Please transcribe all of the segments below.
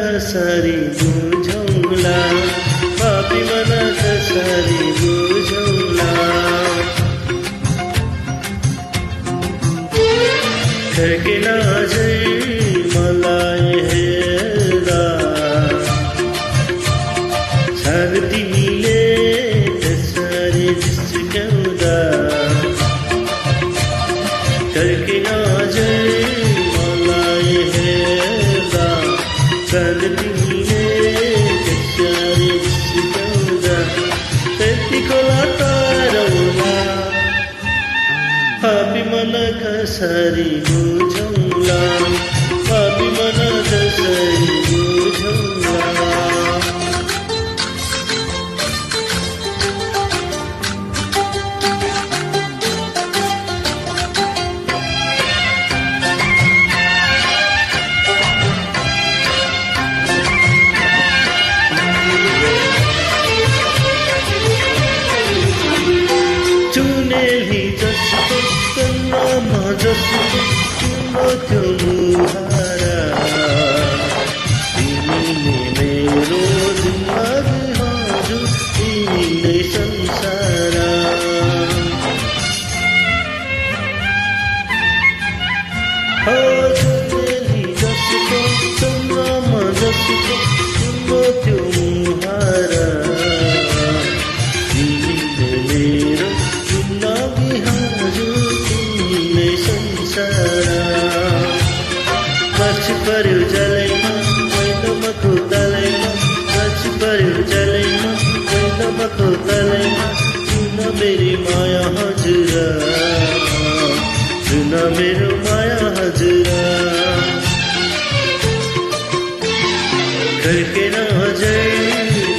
कसरी बुझौला, पापी मन कसरी बुझौला। ठेकेन अझै मलाई हेर्दा, छाग तिमीले त्यसरी जिस्क्याउँदा। ठेकेन अझै मलाई हेर्दा, छाग तिमीले त्यसरी जिस्क्याउँदा। त्यतिको लतारौला, पापी मन कसरी बुझौला, पापी मन कसरी बुझौला। चुनेली जसको चन्द्रमा जसको तिम्रो त्यो मुहारा, तिमीले मेरो जिन्दगी हजुर, तिमी नै संसार। हो चुनेली जसको चन्द्रमा जसको तिम्रो त्यो मुहारा, तिमीले मेरो जिन्दगी हजुर, तिमी नै संसार। माछ पर्यो जलैमा मैलोमाको तलैमा, माछ पर्यो जलैमा मैलोमाको तलैमा। सुन मेरी माया हजुर, सुन मेरो माया हजुर। ठेकेन अझै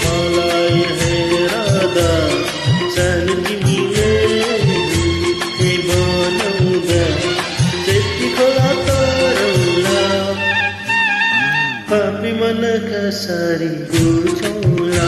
मलाई हेर्दा, सानो तिमीले बनाउँदा। त्यतिको लतारौला, पापी मन कसरी बुझौला,